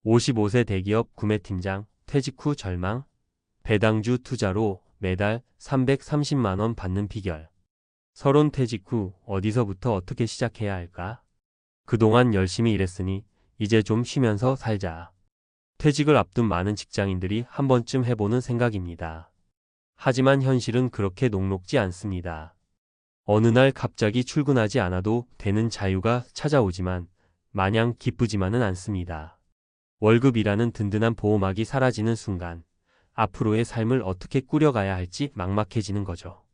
55세 대기업 구매팀장 퇴직 후 절망, 배당주 투자로 매달 330만 원 받는 비결. 서론 퇴직 후 어디서부터 어떻게 시작해야 할까? 그동안 열심히 일했으니 이제 좀 쉬면서 살자. 퇴직을 앞둔 많은 직장인들이 한 번쯤 해보는 생각입니다. 하지만 현실은 그렇게 녹록지 않습니다. 어느 날 갑자기 출근하지 않아도 되는 자유가 찾아오지만 마냥 기쁘지만은 않습니다. 월급이라는 든든한 보호막이 사라지는 순간 앞으로의 삶을 어떻게 꾸려가야 할지 막막해지는 거죠.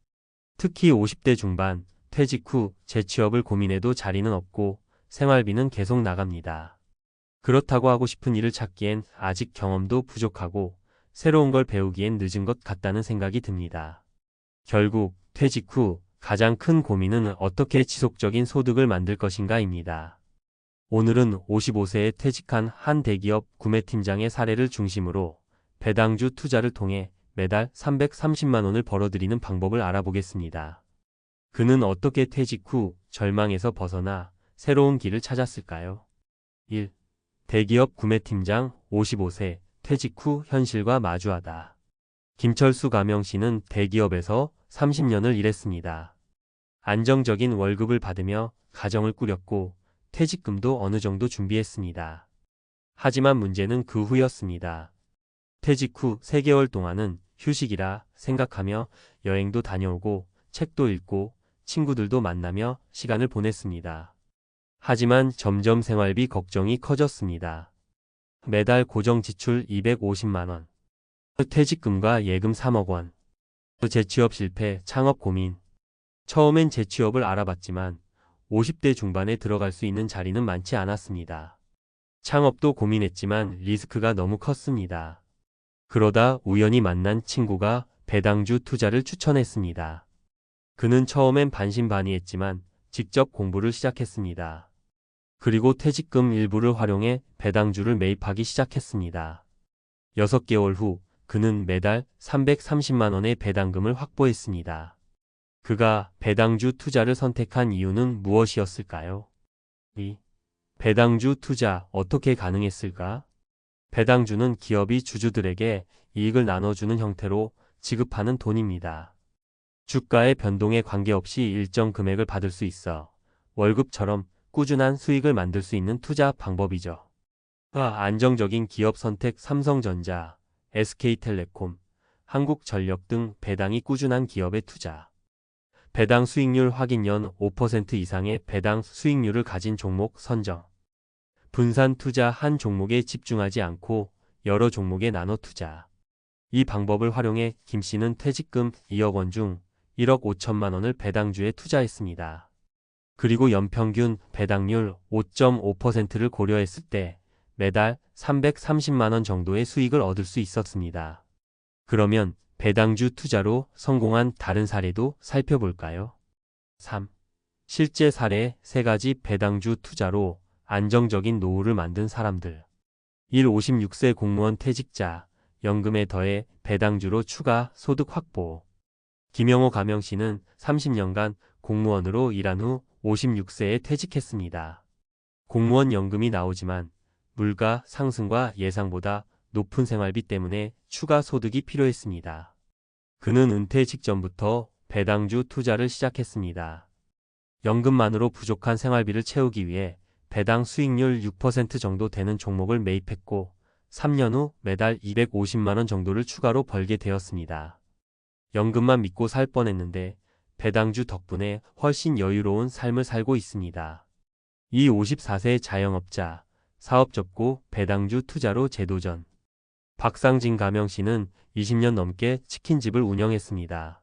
특히 50대 중반, 퇴직 후 재취업을 고민해도 자리는 없고 생활비는 계속 나갑니다. 그렇다고 하고 싶은 일을 찾기엔 아직 경험도 부족하고 새로운 걸 배우기엔 늦은 것 같다는 생각이 듭니다. 결국 퇴직 후 가장 큰 고민은 어떻게 지속적인 소득을 만들 것인가입니다. 오늘은 55세에 퇴직한 한 대기업 구매팀장의 사례를 중심으로 배당주 투자를 통해 매달 330만 원을 벌어들이는 방법을 알아보겠습니다. 그는 어떻게 퇴직 후 절망에서 벗어나 새로운 길을 찾았을까요? 1. 대기업 구매팀장 55세 퇴직 후 현실과 마주하다. 김철수 가명씨는 대기업에서 30년을 일했습니다. 안정적인 월급을 받으며 가정을 꾸렸고 퇴직금도 어느 정도 준비했습니다. 하지만 문제는 그 후였습니다. 퇴직 후 3개월 동안은 휴식이라 생각하며 여행도 다녀오고 책도 읽고 친구들도 만나며 시간을 보냈습니다. 하지만 점점 생활비 걱정이 커졌습니다. 매달 고정 지출 250만 원, 퇴직금과 예금 3억 원, 재취업 실패, 창업 고민. 처음엔 재취업을 알아봤지만 50대 중반에 들어갈 수 있는 자리는 많지 않았습니다. 창업도 고민했지만 리스크가 너무 컸습니다. 그러다 우연히 만난 친구가 배당주 투자를 추천했습니다. 그는 처음엔 반신반의했지만 직접 공부를 시작했습니다. 그리고 퇴직금 일부를 활용해 배당주를 매입하기 시작했습니다. 6개월 후 그는 매달 330만 원의 배당금을 확보했습니다. 그가 배당주 투자를 선택한 이유는 무엇이었을까요? 2. 배당주 투자 어떻게 가능했을까? 배당주는 기업이 주주들에게 이익을 나눠주는 형태로 지급하는 돈입니다. 주가의 변동에 관계없이 일정 금액을 받을 수 있어 월급처럼 꾸준한 수익을 만들 수 있는 투자 방법이죠. 안정적인 기업 선택 삼성전자, SK텔레콤, 한국전력 등 배당이 꾸준한 기업에 투자. 배당 수익률 확인 연 5% 이상의 배당 수익률을 가진 종목 선정. 분산 투자 한 종목에 집중하지 않고 여러 종목에 나눠 투자. 이 방법을 활용해 김 씨는 퇴직금 2억 원 중 1억 5천만 원을 배당주에 투자했습니다. 그리고 연평균 배당률 5.5%를 고려했을 때 매달 330만 원 정도의 수익을 얻을 수 있었습니다. 그러면 배당주 투자로 성공한 다른 사례도 살펴볼까요? 3. 실제 사례 3가지 배당주 투자로 안정적인 노후를 만든 사람들. 1. 56세 공무원 퇴직자, 연금에 더해 배당주로 추가 소득 확보. 김영호 가명씨는 30년간 공무원으로 일한 후 56세에 퇴직했습니다. 공무원 연금이 나오지만 물가 상승과 예상보다 높은 생활비 때문에 추가 소득이 필요했습니다. 그는 은퇴 직전부터 배당주 투자를 시작했습니다. 연금만으로 부족한 생활비를 채우기 위해 배당 수익률 6% 정도 되는 종목을 매입했고 3년 후 매달 250만 원 정도를 추가로 벌게 되었습니다. 연금만 믿고 살 뻔했는데 배당주 덕분에 훨씬 여유로운 삶을 살고 있습니다. 이 54세 자영업자, 사업 접고 배당주 투자로 재도전. 박상진 가명씨는 20년 넘게 치킨집을 운영했습니다.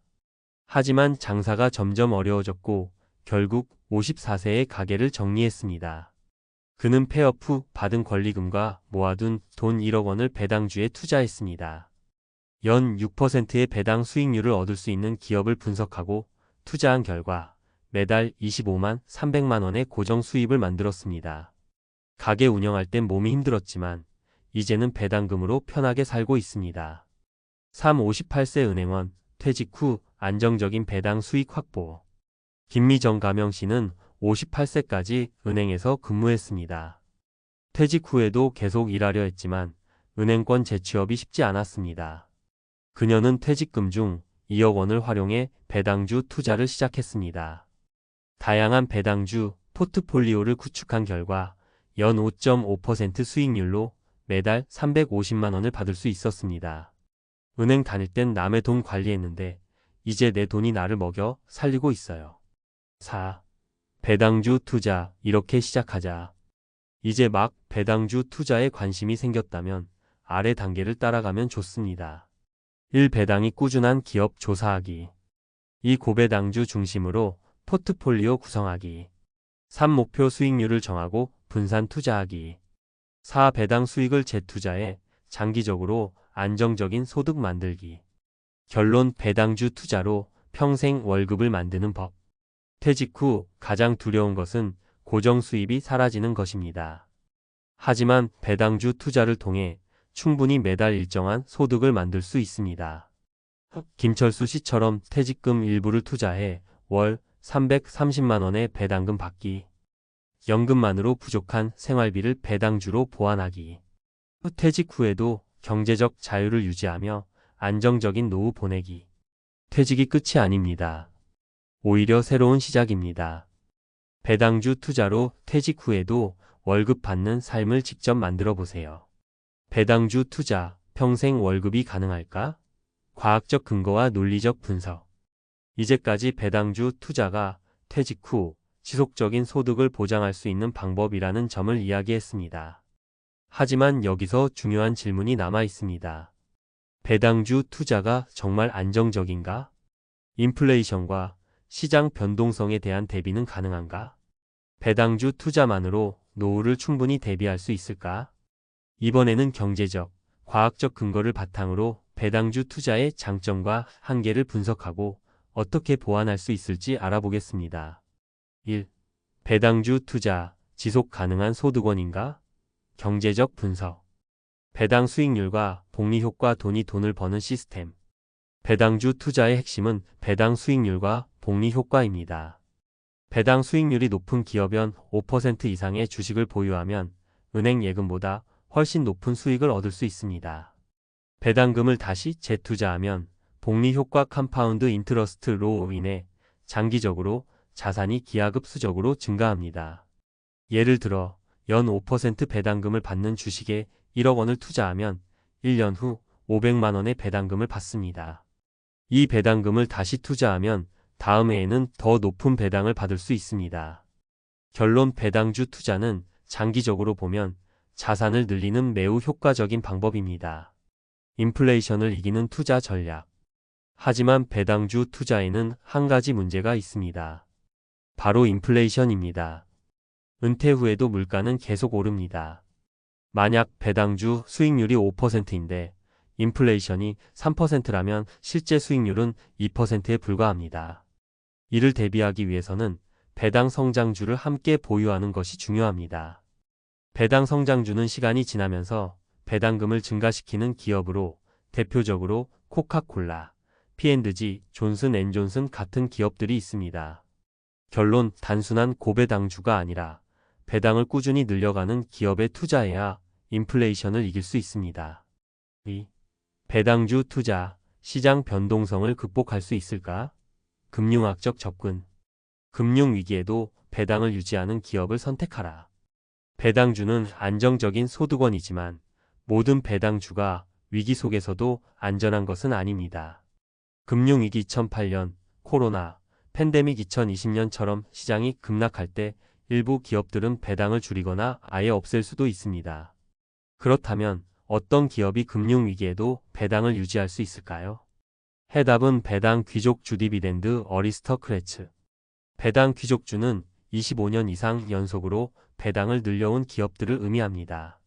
하지만 장사가 점점 어려워졌고 결국 54세에 가게를 정리했습니다. 그는 폐업 후 받은 권리금과 모아둔 돈 1억 원을 배당주에 투자했습니다. 연 6%의 배당 수익률을 얻을 수 있는 기업을 분석하고 투자한 결과 매달 25만 300만 원의 고정 수입을 만들었습니다. 가게 운영할 땐 몸이 힘들었지만 이제는 배당금으로 편하게 살고 있습니다. 3. 58세 은행원, 퇴직 후 안정적인 배당 수익 확보. 김미정 가명씨는 58세까지 은행에서 근무했습니다. 퇴직 후에도 계속 일하려 했지만 은행권 재취업이 쉽지 않았습니다. 그녀는 퇴직금 중 2억 원을 활용해 배당주 투자를 시작했습니다. 다양한 배당주 포트폴리오를 구축한 결과 연 5.5% 수익률로 매달 350만 원을 받을 수 있었습니다. 은행 다닐 땐 남의 돈 관리했는데 이제 내 돈이 나를 먹여 살리고 있어요. 4. 배당주 투자 이렇게 시작하자. 이제 막 배당주 투자에 관심이 생겼다면 아래 단계를 따라가면 좋습니다. 1. 배당이 꾸준한 기업 조사하기. 2. 고배당주 중심으로 포트폴리오 구성하기. 3. 목표 수익률을 정하고 분산 투자하기. 4. 배당 수익을 재투자해 장기적으로 안정적인 소득 만들기. 결론 배당주 투자로 평생 월급을 만드는 법. 퇴직 후 가장 두려운 것은 고정 수입이 사라지는 것입니다. 하지만 배당주 투자를 통해 충분히 매달 일정한 소득을 만들 수 있습니다. 김철수 씨처럼 퇴직금 일부를 투자해 월 330만 원의 배당금 받기. 연금만으로 부족한 생활비를 배당주로 보완하기. 퇴직 후에도 경제적 자유를 유지하며 안정적인 노후 보내기. 퇴직이 끝이 아닙니다. 오히려 새로운 시작입니다. 배당주 투자로 퇴직 후에도 월급 받는 삶을 직접 만들어 보세요. 배당주 투자, 평생 월급이 가능할까? 과학적 근거와 논리적 분석. 이제까지 배당주 투자가 퇴직 후 지속적인 소득을 보장할 수 있는 방법이라는 점을 이야기했습니다. 하지만 여기서 중요한 질문이 남아 있습니다. 배당주 투자가 정말 안정적인가? 인플레이션과 시장 변동성에 대한 대비는 가능한가? 배당주 투자만으로 노후를 충분히 대비할 수 있을까? 이번에는 경제적, 과학적 근거를 바탕으로 배당주 투자의 장점과 한계를 분석하고 어떻게 보완할 수 있을지 알아보겠습니다. 1. 배당주 투자, 지속 가능한 소득원인가? 경제적 분석. 배당 수익률과 복리 효과 돈이 돈을 버는 시스템. 배당주 투자의 핵심은 배당 수익률과 복리 효과입니다. 배당 수익률이 높은 기업연 5% 이상의 주식을 보유하면 은행 예금보다 훨씬 높은 수익을 얻을 수 있습니다. 배당금을 다시 재투자하면 복리 효과 컴파운드 인트러스트로 인해 장기적으로 자산이 기하급수적으로 증가합니다. 예를 들어 연 5% 배당금을 받는 주식에 1억 원을 투자하면 1년 후 500만 원의 배당금을 받습니다. 이 배당금을 다시 투자하면 다음 해에는 더 높은 배당을 받을 수 있습니다. 결론 배당주 투자는 장기적으로 보면 자산을 늘리는 매우 효과적인 방법입니다. 인플레이션을 이기는 투자 전략. 하지만 배당주 투자에는 한 가지 문제가 있습니다. 바로 인플레이션입니다. 은퇴 후에도 물가는 계속 오릅니다. 만약 배당주 수익률이 5%인데 인플레이션이 3%라면 실제 수익률은 2%에 불과합니다. 이를 대비하기 위해서는 배당 성장주를 함께 보유하는 것이 중요합니다. 배당 성장주는 시간이 지나면서 배당금을 증가시키는 기업으로 대표적으로 코카콜라, P&G, 존슨앤존슨 같은 기업들이 있습니다. 결론 단순한 고배당주가 아니라 배당을 꾸준히 늘려가는 기업에 투자해야 인플레이션을 이길 수 있습니다. 2. 배당주 투자, 시장 변동성을 극복할 수 있을까? 금융학적 접근. 금융위기에도 배당을 유지하는 기업을 선택하라. 배당주는 안정적인 소득원이지만 모든 배당주가 위기 속에서도 안전한 것은 아닙니다. 금융위기 2008년, 코로나, 팬데믹 2020년처럼 시장이 급락할 때 일부 기업들은 배당을 줄이거나 아예 없앨 수도 있습니다. 그렇다면 어떤 기업이 금융위기에도 배당을 유지할 수 있을까요? 해답은 배당 귀족주 디비덴드 어리스터크래츠. 배당 귀족주는 25년 이상 연속으로 배당을 늘려온 기업들을 의미합니다.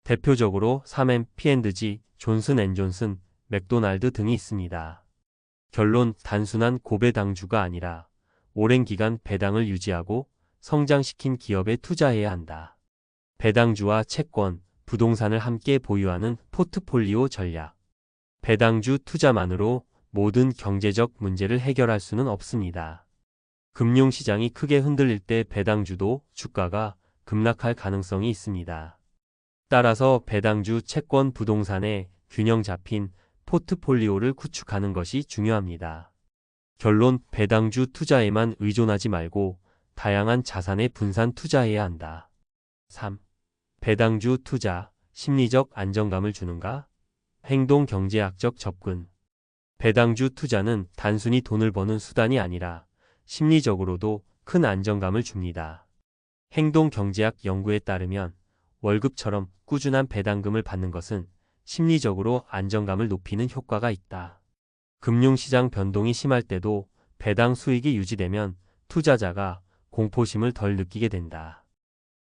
대표적으로 3M, P&G, 존슨앤존슨, 맥도날드 등이 있습니다. 결론 단순한 고배당주가 아니라 오랜 기간 배당을 유지하고 성장시킨 기업에 투자해야 한다. 배당주와 채권, 부동산을 함께 보유하는 포트폴리오 전략. 배당주 투자만으로 모든 경제적 문제를 해결할 수는 없습니다. 금융시장이 크게 흔들릴 때 배당주도 주가가 급락할 가능성이 있습니다. 따라서 배당주 채권 부동산에 균형 잡힌 포트폴리오를 구축하는 것이 중요합니다. 결론, 배당주 투자에만 의존하지 말고 다양한 자산에 분산 투자해야 한다. 3. 배당주 투자, 심리적 안정감을 주는가? 행동 경제학적 접근. 배당주 투자는 단순히 돈을 버는 수단이 아니라 심리적으로도 큰 안정감을 줍니다. 행동 경제학 연구에 따르면 월급처럼 꾸준한 배당금을 받는 것은 심리적으로 안정감을 높이는 효과가 있다. 금융시장 변동이 심할 때도 배당 수익이 유지되면 투자자가 공포심을 덜 느끼게 된다.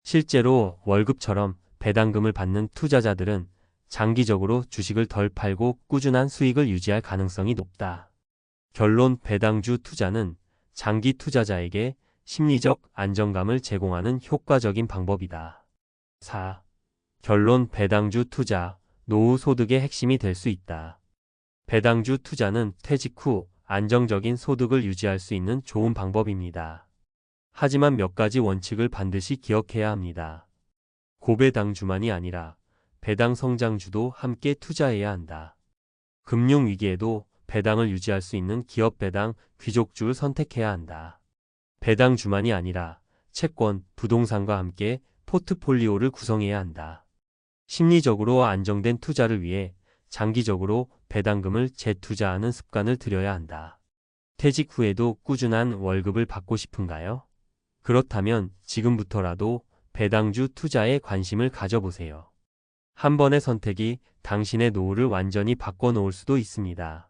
실제로 월급처럼 배당금을 받는 투자자들은 장기적으로 주식을 덜 팔고 꾸준한 수익을 유지할 가능성이 높다. 결론, 배당주 투자는 장기 투자자에게 심리적 안정감을 제공하는 효과적인 방법이다. 4. 결론, 배당주 투자, 노후 소득의 핵심이 될 수 있다. 배당주 투자는 퇴직 후 안정적인 소득을 유지할 수 있는 좋은 방법입니다. 하지만 몇 가지 원칙을 반드시 기억해야 합니다. 고배당주만이 아니라 배당 성장주도 함께 투자해야 한다. 금융위기에도 배당을 유지할 수 있는 기업 배당, 귀족주를 선택해야 한다. 배당주만이 아니라 채권, 부동산과 함께 포트폴리오를 구성해야 한다. 심리적으로 안정된 투자를 위해 장기적으로 배당금을 재투자하는 습관을 들여야 한다. 퇴직 후에도 꾸준한 월급을 받고 싶은가요? 그렇다면 지금부터라도 배당주 투자에 관심을 가져보세요. 한 번의 선택이 당신의 노후를 완전히 바꿔놓을 수도 있습니다.